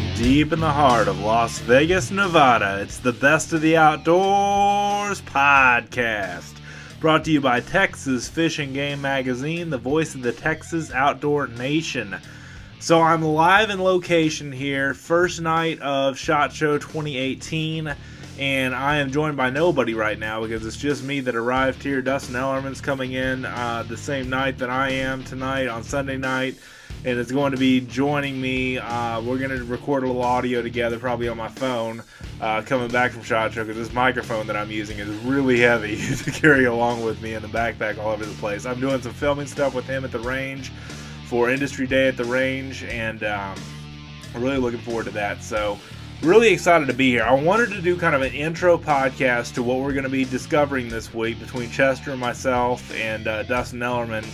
From deep in the heart of Las Vegas, Nevada, it's the Best of the Outdoors podcast. Brought to you by Texas Fish and Game Magazine, the voice of the Texas Outdoor Nation. So I'm live in location here, first night of SHOT Show 2018, and I am joined by nobody right now because it's just me that arrived here. Dustin Ellerman's coming in the same night that I am tonight on Sunday night, and it's going to be joining me. We're going to record a little audio together, probably on my phone, coming back from SHOT Show, because this microphone that I'm using is really heavy to carry along with me in the backpack all over the place. I'm doing some filming stuff with him at the range for Industry Day at the range, and I'm really looking forward to that. So really excited to be here. I wanted to do kind of an intro podcast to what we're going to be discovering this week between Chester and myself and Dustin Ellerman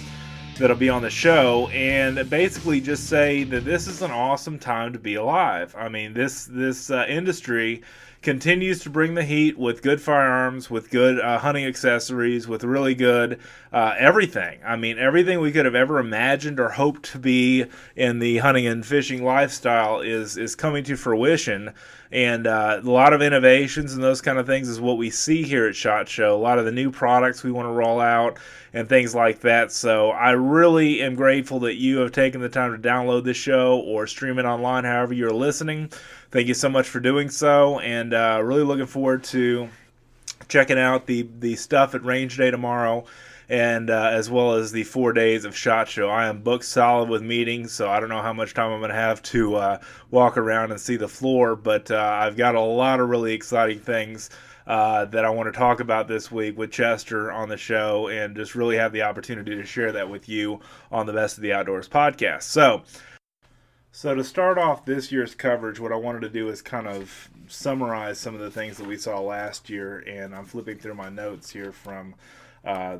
that'll be on the show, and basically just say that this is an awesome time to be alive. I mean, this industry continues to bring the heat with good firearms, with good hunting accessories, with really good everything. I mean, everything we could have ever imagined or hoped to be in the hunting and fishing lifestyle is coming to fruition. And a lot of innovations and those kind of things is what we see here at SHOT Show. A lot of the new products we want to roll out and things like that. So I really am grateful that you have taken the time to download this show or stream it online, however you're listening. Thank you so much for doing so, and really looking forward to checking out the stuff at Range Day tomorrow, and as well as the 4 days of SHOT Show. I am booked solid with meetings, so I don't know how much time I'm going to have to walk around and see the floor, but I've got a lot of really exciting things that I want to talk about this week with Chester on the show, and just really have the opportunity to share that with you on the Best of the Outdoors podcast. So to start off this year's coverage, what I wanted to do is kind of summarize some of the things that we saw last year, and I'm flipping through my notes here from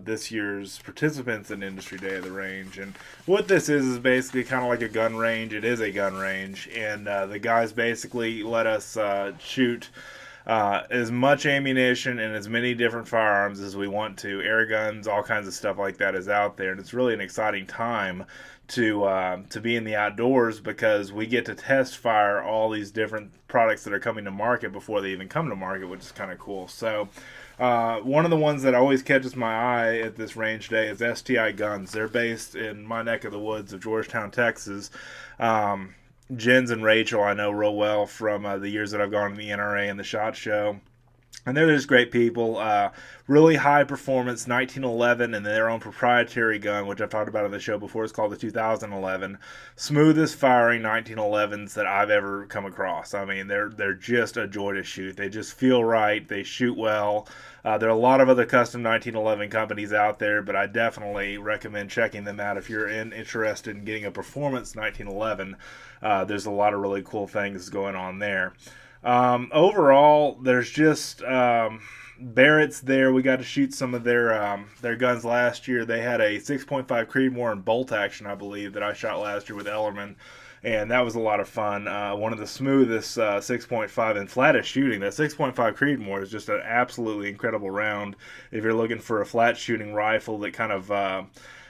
this year's participants in Industry Day of the Range. And what this is basically kind of like a gun range. It is a gun range, and the guys basically let us shoot as much ammunition and as many different firearms as we want to. Airguns, all kinds of stuff like that is out there, and it's really an exciting time to be in the outdoors, because we get to test fire all these different products that are coming to market before they even come to market, which is kind of cool. So one of the ones that always catches my eye at this range day is STI Guns. They're based in my neck of the woods of Georgetown, Texas. Jens and Rachel I know real well from the years that I've gone to the NRA and the SHOT Show. And they're just great people. Really high performance 1911 and their own proprietary gun, which I've talked about on the show before. It's called the 2011. Smoothest firing 1911s that I've ever come across. I mean, they're just a joy to shoot. They just feel right. They shoot well. There are a lot of other custom 1911 companies out there, but I definitely recommend checking them out if you're interested in getting a performance 1911. There's a lot of really cool things going on there. Overall, there's just Barrett's there. We got to shoot some of their guns last year. They had a 6.5 Creedmoor and bolt action, I believe, that I shot last year with Ellerman, and that was a lot of fun. One of the smoothest 6.5 and flattest shooting. That 6.5 Creedmoor is just an absolutely incredible round if you're looking for a flat shooting rifle that kind of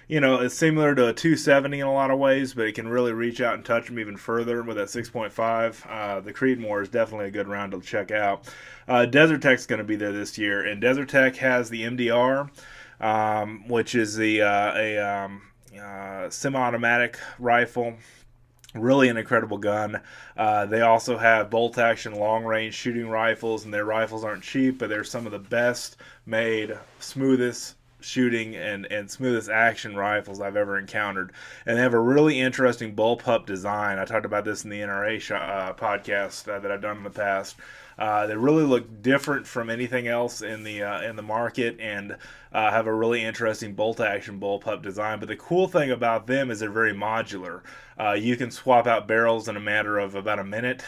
it's similar to a 270 in a lot of ways, but it can really reach out and touch them even further with that 6.5. The Creedmoor is definitely a good round to check out. Desert Tech's going to be there this year, and Desert Tech has the MDR, which is a semi-automatic rifle. Really an incredible gun. They also have bolt-action long-range shooting rifles, and their rifles aren't cheap, but they're some of the best made, smoothest shooting and smoothest action rifles I've ever encountered. And they have a really interesting bullpup design. I talked about this in the NRA podcast that I've done in the past. They really look different from anything else in the market, and have a really interesting bolt-action bullpup design. But the cool thing about them is they're very modular. You can swap out barrels in a matter of about a minute.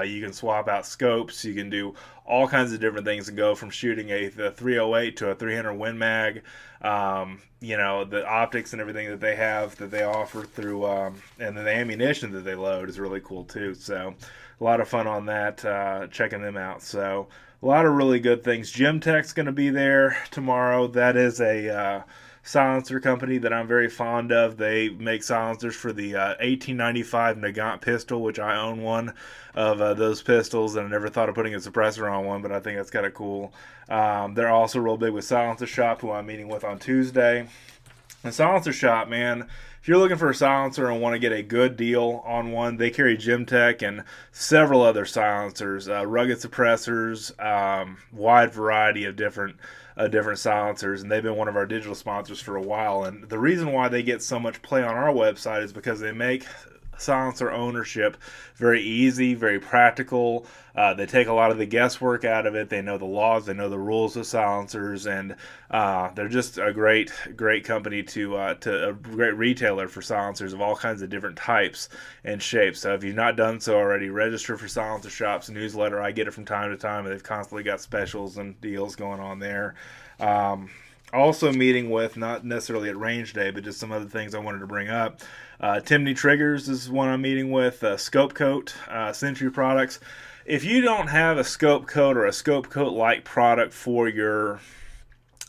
You can swap out scopes. You can do all kinds of different things and go from shooting the 308 to a 300 Win Mag. The optics and everything that they have, that they offer through, and then the ammunition that they load is really cool too. So a lot of fun on that, checking them out. So a lot of really good things. Gym Tech's going to be there tomorrow. That is a silencer company that I'm very fond of. They make silencers for the 1895 Nagant pistol, which I own one of those pistols, and I never thought of putting a suppressor on one, but I think that's kind of cool. They're also real big with Silencer Shop, who I'm meeting with on Tuesday. The Silencer Shop, man, if you're looking for a silencer and want to get a good deal on one, they carry Gemtech and several other silencers, rugged suppressors, wide variety of different silencers, and they've been one of our digital sponsors for a while. And the reason why they get so much play on our website is because they make silencer ownership very easy, very practical. They take a lot of the guesswork out of it. They know the laws, they know the rules of silencers, and they're just a great company to a great retailer for silencers of all kinds of different types and shapes. So if you've not done so already, register for Silencer Shop's newsletter. I get it from time to time, and they've constantly got specials and deals going on there. Also meeting with, not necessarily at range day, but just some other things I wanted to bring up. Timney Triggers is one I'm meeting with. Scope Coat, Century Products. If you don't have a scope coat or a scope coat like product for your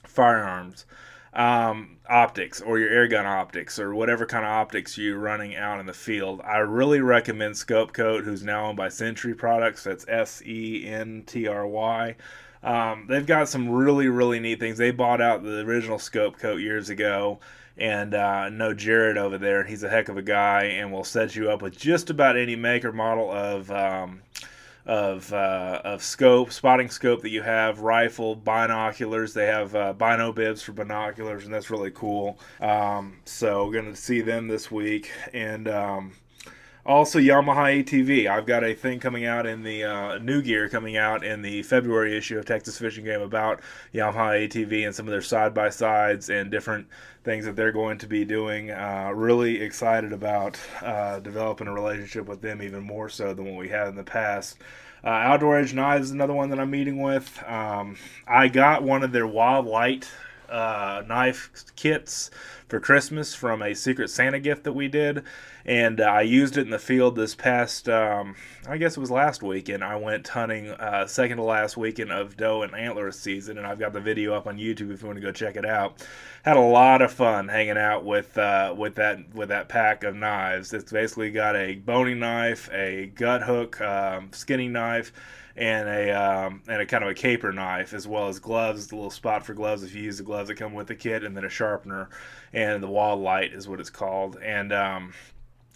firearms, optics, or your airgun optics, or whatever kind of optics you're running out in the field, I really recommend Scope Coat, who's now owned by Century Products. That's Sentry. They've got some really neat things. They bought out the original Scope Coat years ago, and know Jared over there. He's a heck of a guy, and will set you up with just about any make or model of scope, spotting scope that you have, rifle, binoculars. They have bino bibs for binoculars, and that's really cool. So we're going to see them this week. And also Yamaha ATV. I've got a thing coming out in the new gear coming out in the February issue of Texas Fishing Game about Yamaha ATV and some of their side-by-sides and different things that they're going to be doing. Really excited about developing a relationship with them even more so than what we had in the past. Outdoor Edge Knives is another one that I'm meeting with. I got one of their Wild Light knife kits for Christmas from a Secret Santa gift that we did, and I used it in the field this past, I guess it was last weekend. I went hunting second to last weekend of doe and antler season, and I've got the video up on YouTube if you want to go check it out. Had a lot of fun hanging out with that pack of knives. It's basically got a boning knife, a gut hook, skinning knife, and a kind of a caper knife, as well as gloves, the little spot for gloves if you use the gloves that come with the kit, and then a sharpener, and the Wild Light is what it's called. And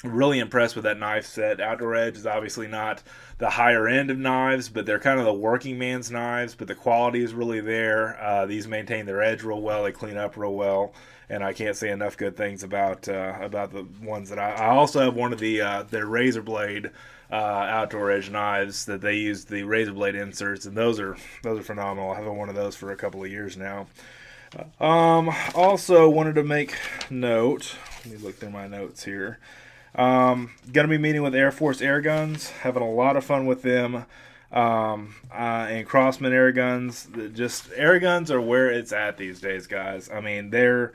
really impressed with that knife set. Outdoor Edge is obviously not the higher end of knives, but they're kind of the working man's knives, but the quality is really there. These maintain their edge real well, they clean up real well, and I can't say enough good things about the ones that I also have one of their razor blade Outdoor Edge knives that they use, the razor blade inserts, and those are phenomenal. I have one of those for a couple of years now. Also wanted to make note, let me look through my notes here. Gonna be meeting with Air Force Airguns, having a lot of fun with them. And Crossman Airguns. Just Airguns are where it's at these days, guys. I mean, there are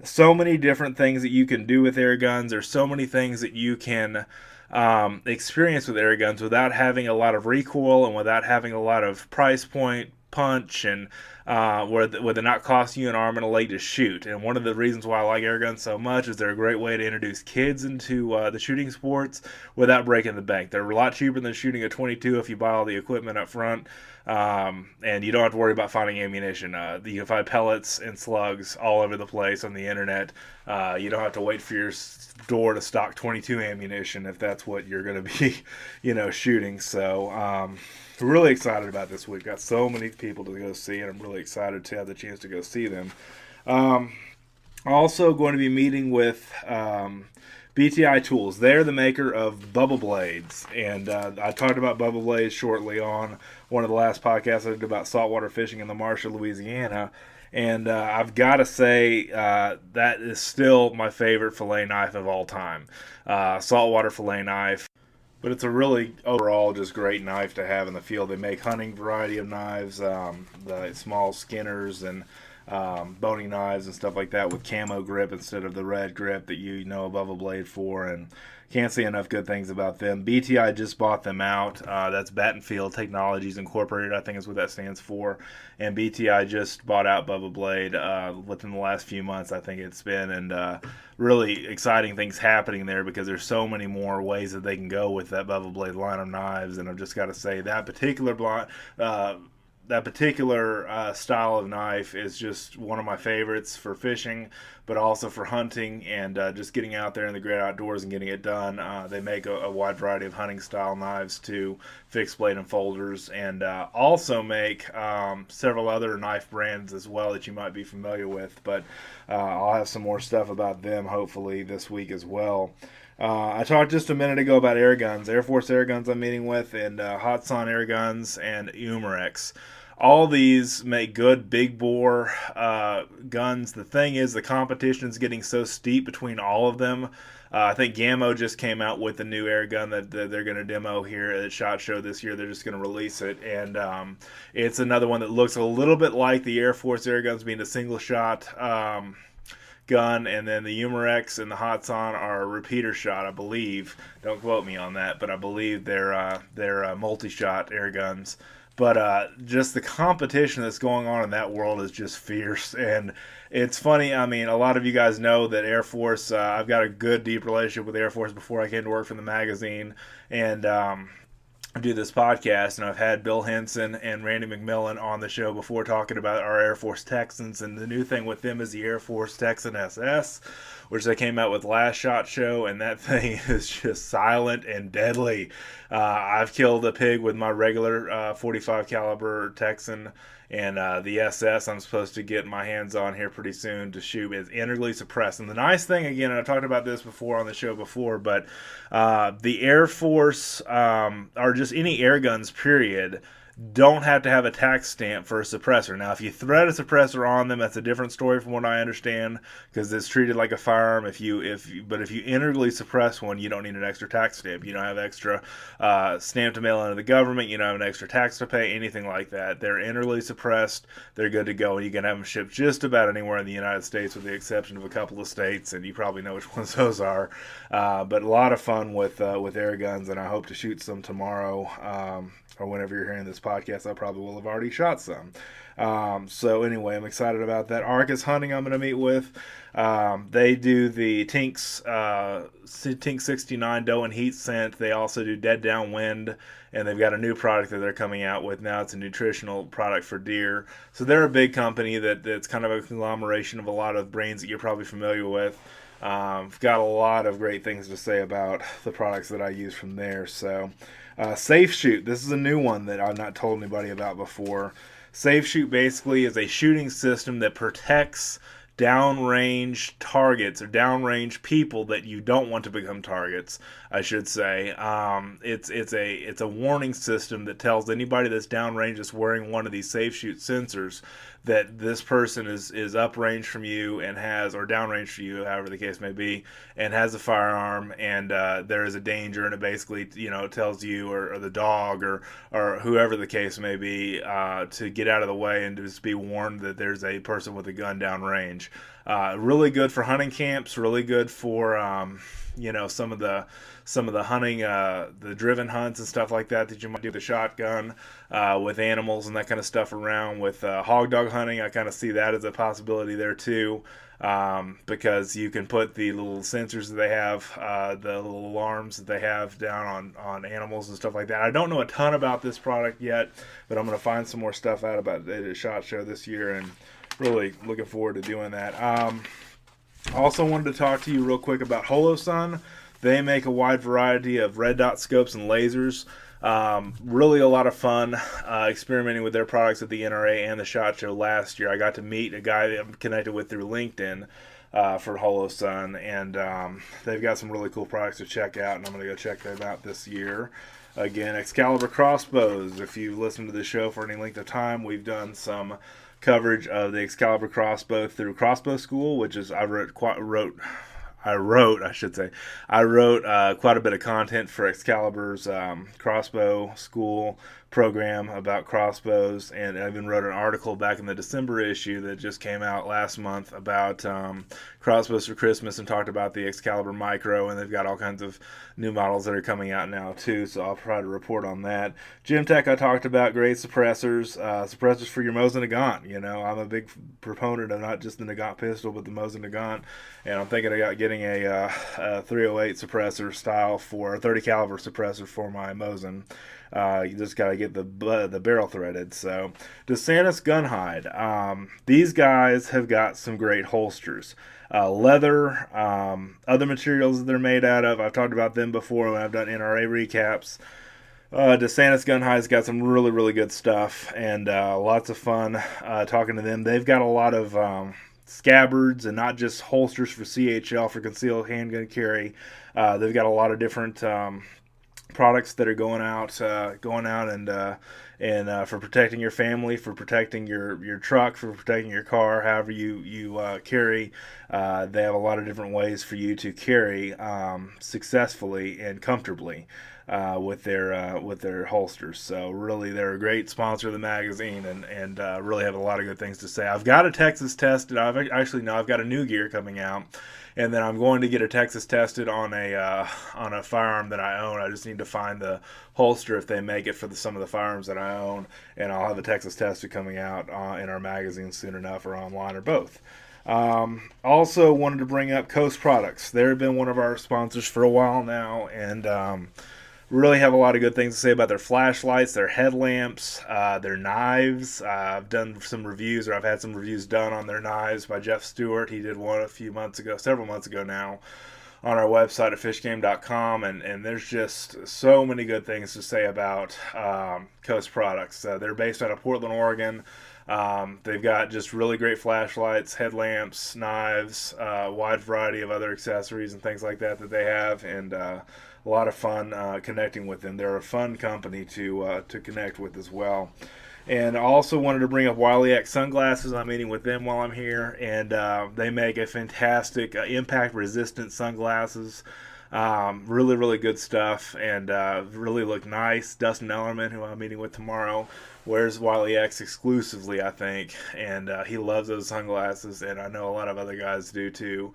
so many different things that you can do with Airguns. There's so many things that you can experience with Airguns without having a lot of recoil and without having a lot of price point punch, and where it not cost you an arm and a leg to shoot. And one of the reasons why I like airguns so much is they're a great way to introduce kids into the shooting sports without breaking the bank. They're a lot cheaper than shooting a .22 if you buy all the equipment up front, and you don't have to worry about finding ammunition. You can find pellets and slugs all over the place on the internet. You don't have to wait for your store to stock .22 ammunition if that's what you're going to be, shooting. So really excited about this week. Got so many people to go see, and I'm really excited to have the chance to go see them. Also going to be meeting with BTI Tools. They're the maker of bubble blades, and I talked about bubble blades shortly on one of the last podcasts I did about saltwater fishing in the marsh of Louisiana. And I've got to say that is still my favorite fillet knife of all time. Saltwater fillet knife. But it's a really, overall, just great knife to have in the field. They make hunting variety of knives, the small skinners, and boning knives and stuff like that with camo grip instead of the red grip that you know above a blade for, and can't say enough good things about them. BTI just bought them out. That's Battenfield Technologies Incorporated, I think is what that stands for. And BTI just bought out Bubba Blade within the last few months, I think it's been. And really exciting things happening there because there's so many more ways that they can go with that Bubba Blade line of knives. And I've just got to say that particular style of knife is just one of my favorites for fishing, but also for hunting and just getting out there in the great outdoors and getting it done. They make a wide variety of hunting style knives too, fixed blade and folders, and also make several other knife brands as well that you might be familiar with, but I'll have some more stuff about them hopefully this week as well. I talked just a minute ago about Airguns, Air Force Airguns I'm meeting with, and Hotson Airguns and Umarex. All these make good big bore guns. The thing is, the competition is getting so steep between all of them. I think Gammo just came out with a new air gun that they're going to demo here at SHOT Show this year. They're just going to release it, and it's another one that looks a little bit like the Air Force air guns being a single shot gun, and then the Umarex and the Hotson are a repeater shot, I believe. Don't quote me on that, but I believe they're multi-shot air guns. But just the competition that's going on in that world is just fierce. And it's funny, I mean, a lot of you guys know that Air Force, I've got a good, deep relationship with Air Force before I came to work for the magazine. And do this podcast, and I've had Bill Henson and Randy McMillan on the show before talking about our Air Force Texans, and the new thing with them is the Air Force Texan SS, which they came out with last SHOT Show, and that thing is just silent and deadly. I've killed a pig with my regular 45 caliber Texan, and the SS I'm supposed to get my hands on here pretty soon to shoot is integrally suppressed. And the nice thing, again, and I talked about this before on the show before, but the Air Force, or just any air guns, period, don't have to have a tax stamp for a suppressor. Now, if you thread a suppressor on them, that's a different story from what I understand, because it's treated like a firearm. But if you integrally suppress one, you don't need an extra tax stamp. You don't have extra stamp to mail into the government. You don't have an extra tax to pay, anything like that. They're integrally suppressed. They're good to go, and you can have them shipped just about anywhere in the United States, with the exception of a couple of states, and you probably know which ones those are. But a lot of fun with air guns, and I hope to shoot some tomorrow. Or whenever you're hearing this podcast, I probably will have already shot some. So anyway, I'm excited about that. Arcus Hunting I'm going to meet with. They do the Tink 69 doe and heat scent. They also do Dead Downwind, and they've got a new product that they're coming out with now. It's a nutritional product for deer. So they're a big company that's kind of a conglomeration of a lot of brands that you're probably familiar with. I've got a lot of great things to say about the products that I use from there. So Safe Shoot, this is a new one that I've not told anybody about before. Safe Shoot basically is a shooting system that protects downrange targets, or downrange people that you don't want to become targets, I should say. It's a warning system that tells anybody that's downrange that's wearing one of these Safe Shoot sensors that this person is uprange from you and has, or downrange from you, however the case may be, and has a firearm, and there is a danger, and it basically tells you or the dog or whoever the case may be to get out of the way and just be warned that there's a person with a gun downrange. Really good for hunting camps. Really good for some of the hunting, the driven hunts and stuff like that you might do with a shotgun with animals and that kind of stuff around. With hog dog hunting, I kind of see that as a possibility there too, because you can put the little sensors that they have, the little alarms that they have down on animals and stuff like that. I don't know a ton about this product yet, but I'm going to find some more stuff out about it at SHOT Show this year, and really looking forward to doing that. Also wanted to talk to you real quick about Holosun. They make a wide variety of red dot scopes and lasers. Really a lot of fun experimenting with their products at the NRA and the SHOT Show last year. I got to meet a guy that I'm connected with through LinkedIn for Holosun, and they've got some really cool products to check out, and I'm going to go check them out this year. Again, Excalibur crossbows. If you listen to the show for any length of time, we've done some coverage of the Excalibur crossbow through Crossbow School, which is I wrote quite a bit of content for Excalibur's Crossbow School program about crossbows, and I even wrote an article back in the December issue that just came out last month about crossbows for Christmas, and talked about the Excalibur Micro, and they've got all kinds of new models that are coming out now too, so I'll try to report on that. Gemtech, I talked about great suppressors, suppressors for your Mosin Nagant. I'm a big proponent of not just the Nagant pistol, but the Mosin Nagant, and I'm thinking about getting a 308 suppressor style for a 30 caliber suppressor for my Mosin. You just got to get the barrel threaded. So, DeSantis Gunhide. These guys have got some great holsters. Leather, other materials that they're made out of. I've talked about them before when I've done NRA recaps. DeSantis Gunhide's got some really, really good stuff, and lots of fun talking to them. They've got a lot of scabbards and not just holsters for CHL, for concealed handgun carry. They've got a lot of different products that are going out and for protecting your family, for protecting your truck, for protecting your car, however you carry. They have a lot of different ways for you to carry successfully and comfortably with their holsters. So really, they're a great sponsor of the magazine, and really have a lot of good things to say. I've got a Texas tested. I've got a new gear coming out. And then I'm going to get a Texas tested on a firearm that I own. I just need to find the holster if they make it for some of the firearms that I own, and I'll have a Texas tested coming out in our magazine soon enough, or online, or both. Also wanted to bring up Coast Products. They've been one of our sponsors for a while now, and really have a lot of good things to say about their flashlights, their headlamps, their knives. I've done some reviews, or I've had some reviews done on their knives by Jeff Stewart. He did one several months ago now, on our website at fishgame.com, and there's just so many good things to say about Coast Products. They're based out of Portland, Oregon. They've got just really great flashlights, headlamps, knives, a wide variety of other accessories and things like that they have, and a lot of fun connecting with them. They're a fun company to connect with as well. And I also wanted to bring up Wiley X sunglasses. I'm meeting with them while I'm here, and they make a fantastic impact-resistant sunglasses. Really, really good stuff, and really look nice. Dustin Ellerman, who I'm meeting with tomorrow, wears Wiley X exclusively, I think, and he loves those sunglasses, and I know a lot of other guys do too.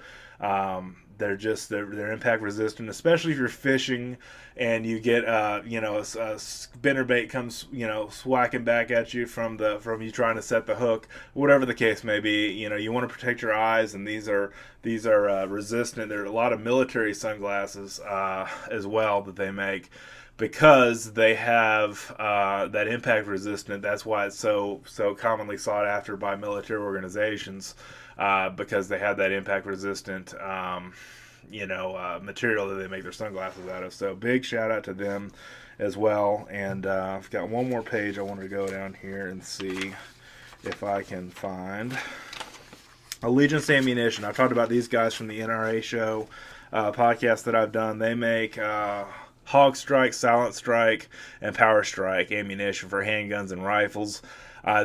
They're impact resistant, especially if you're fishing and you get a spinnerbait comes swacking back at you from you trying to set the hook, whatever the case may be. You want to protect your eyes, and these are resistant. There are a lot of military sunglasses as well that they make, because they have that impact resistant. That's why it's so commonly sought after by military organizations, because they have that impact resistant material that they make their sunglasses out of. So big shout out to them as well. And I've got one more page I wanted to go down here and see if I can find. Allegiance Ammunition. I've talked about these guys from the NRA show podcast that I've done. They make Hog Strike, Silent Strike, and Power Strike ammunition for handguns and rifles.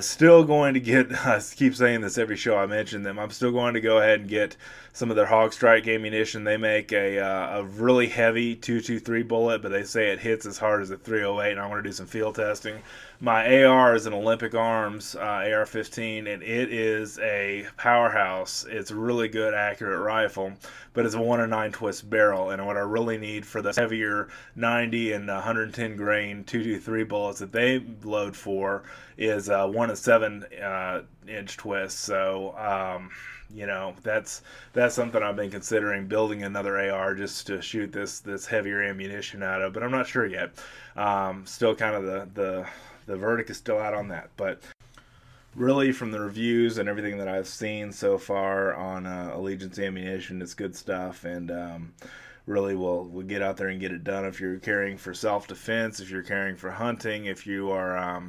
Still going to get, I keep saying this every show I mention them, I'm still going to go ahead and get some of their Hog Strike ammunition. They make a really heavy 223 bullet, but they say it hits as hard as a 308, and I want to do some field testing. My AR is an Olympic Arms AR-15, and it is a powerhouse. It's a really good, accurate rifle, but it's a 1-9 twist barrel, and what I really need for the heavier 90 and 110 grain 223 bullets that they load for is 1-7 inch twist. So that's something I've been considering, building another AR just to shoot this heavier ammunition out of, but I'm not sure yet. Still kind of the verdict is still out on that, but really from the reviews and everything that I've seen so far on Allegiance Ammunition, it's good stuff, and really we'll get out there and get it done. If you're carrying for self-defense, if you're carrying for hunting, if you are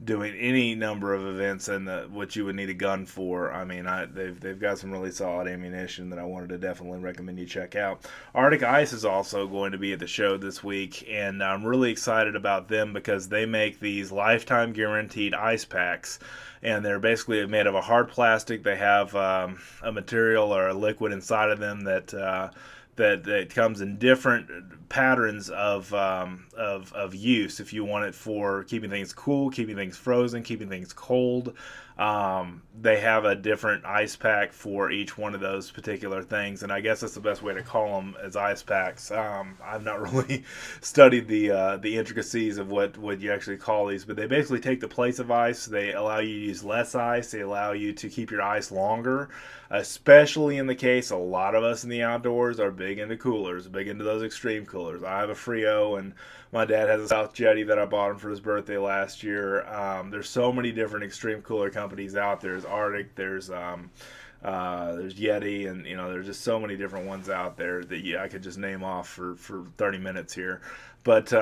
doing any number of events and what you would need a gun for, I mean, they've got some really solid ammunition that I wanted to definitely recommend you check out. Arctic Ice is also going to be at the show this week, and I'm really excited about them because they make these lifetime guaranteed ice packs, and they're basically made of a hard plastic. They have a material or a liquid inside of them that that comes in different patterns of use. If you want it for keeping things cool, keeping things frozen, keeping things cold, they have a different ice pack for each one of those particular things, and I guess that's the best way to call them, as ice packs. I've not really studied the intricacies of what you actually call these, but they basically take the place of ice. They allow you to use less ice. They allow you to keep your ice longer, especially in the case a lot of us in the outdoors are big into coolers, big into those extreme coolers. I have a Frio, and my dad has a South Jetty that I bought him for his birthday last year. There's so many different extreme cooler companies out there. There's Arctic, there's Yeti, and there's just so many different ones out there that I could just name off for 30 minutes here. But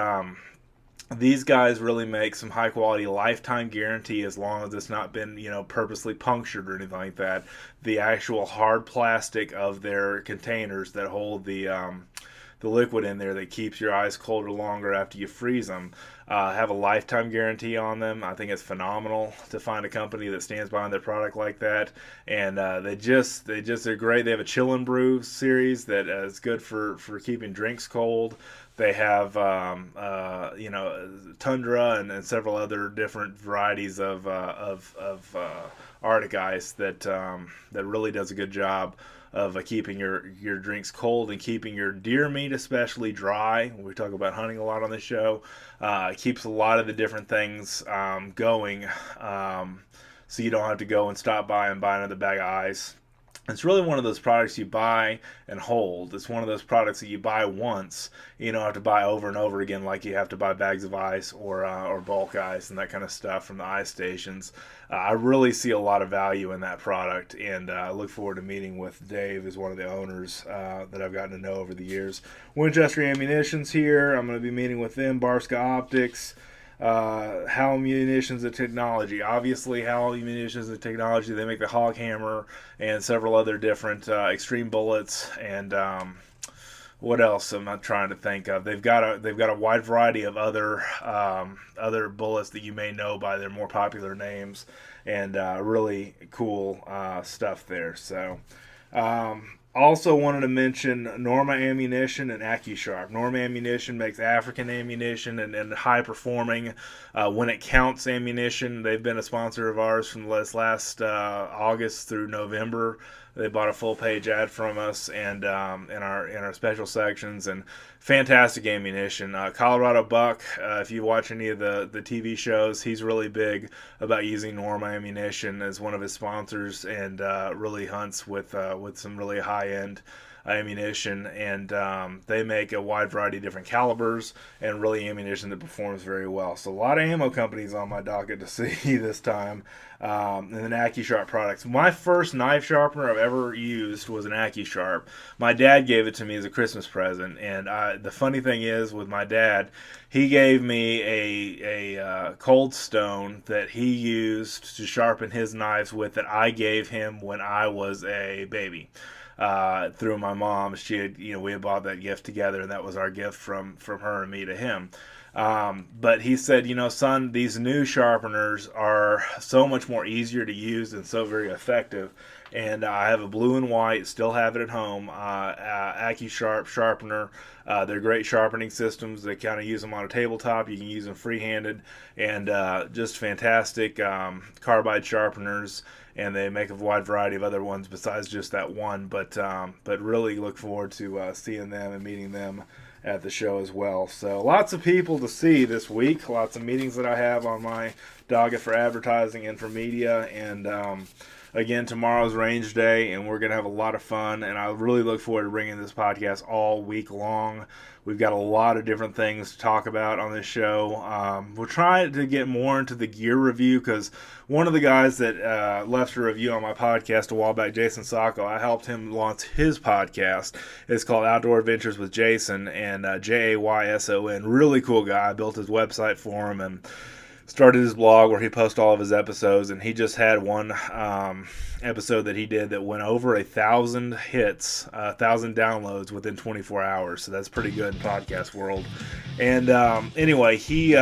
these guys really make some high quality lifetime guarantee, as long as it's not been purposely punctured or anything like that. The actual hard plastic of their containers that hold the liquid in there that keeps your ice colder longer after you freeze them have a lifetime guarantee on them. I think it's phenomenal to find a company that stands behind their product like that, and they're great. They have a chill and brew series that is good for keeping drinks cold. They have Tundra and several other different varieties of Arctic ice that really does a good job of keeping your drinks cold and keeping your deer meat especially dry. We talk about hunting a lot on this show. It keeps a lot of the different things going, so you don't have to go and stop by and buy another bag of ice. It's really one of those products you buy and hold. It's one of those products that you buy once. You don't have to buy over and over again like you have to buy bags of ice or bulk ice and that kind of stuff from the ice stations. I really see a lot of value in that product, and I look forward to meeting with Dave, who's one of the owners that I've gotten to know over the years. Winchester Ammunition's here. I'm going to be meeting with them. Barska Optics. Howell Munitions and Technology. Obviously, Howell Munitions and Technology, they make the Hog Hammer and several other different extreme bullets. And what else am I trying to think of? They've got a wide variety of other bullets that you may know by their more popular names, and really cool stuff there. So. Also wanted to mention Norma Ammunition and AccuSharp. Norma Ammunition makes African ammunition and high-performing, when it counts ammunition. They've been a sponsor of ours from this last August through November. They bought a full-page ad from us and in our special sections, and fantastic ammunition. Colorado Buck, if you watch any of the TV shows, he's really big about using Norma Ammunition as one of his sponsors, and really hunts with some really high-end ammunition, and they make a wide variety of different calibers and really ammunition that performs very well. So a lot of ammo companies on my docket to see this time, and then AccuSharp products. My first knife sharpener I've ever used was an AccuSharp. My dad gave it to me as a Christmas present, and the funny thing is with my dad, he gave me a Cold Stone that he used to sharpen his knives with that I gave him when I was a baby. Through my mom. She had, we had bought that gift together, and that was our gift from her and me to him. But he said, son, these new sharpeners are so much more easier to use and so very effective. And I have a blue and white, still have it at home, AccuSharp sharpener. They're great sharpening systems. They kind of use them on a tabletop. You can use them free-handed, and just fantastic carbide sharpeners. And they make a wide variety of other ones besides just that one. But really look forward to seeing them and meeting them at the show as well. So lots of people to see this week. Lots of meetings that I have on my docket for advertising and for media. And again, tomorrow's range day, and we're going to have a lot of fun. And I really look forward to bringing this podcast all week long. We've got a lot of different things to talk about on this show. We're trying to get more into the gear review, because one of the guys that left a review on my podcast a while back, Jason Sacco, I helped him launch his podcast. It's called Outdoor Adventures with Jason, and Jayson. Really cool guy. I built his website for him and started his blog where he posts all of his episodes, and he just had one episode that he did that went over 1,000 hits, 1,000 downloads within 24 hours. So that's pretty good in podcast world. And anyway, he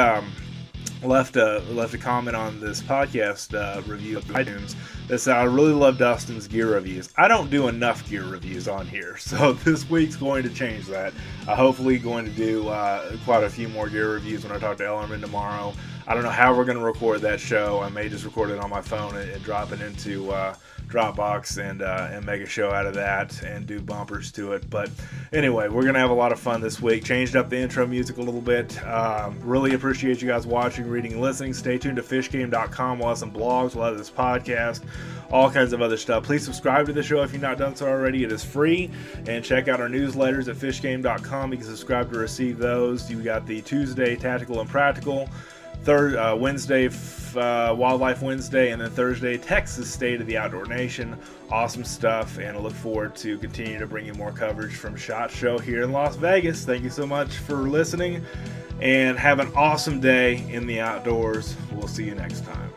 left a comment on this podcast review of iTunes that said, I really love Dustin's gear reviews. I don't do enough gear reviews on here, so this week's going to change that. Hopefully going to do quite a few more gear reviews when I talk to Ellerman tomorrow. I don't know how we're going to record that show. I may just record it on my phone and drop it into Dropbox and make a show out of that and do bumpers to it. But anyway, we're going to have a lot of fun this week. Changed up the intro music a little bit. Really appreciate you guys watching, reading, and listening. Stay tuned to fishgame.com. We'll have some blogs, we'll have this podcast, all kinds of other stuff. Please subscribe to the show if you've not done so already. It is free. And check out our newsletters at fishgame.com. You can subscribe to receive those. You got the Tuesday Tactical and Practical, Wednesday Wildlife Wednesday, and then Thursday Texas State of the Outdoor Nation. Awesome stuff, and I look forward to continue to bring you more coverage from SHOT Show here in Las Vegas. Thank you so much for listening, and have an awesome day in the outdoors. We'll see you next time.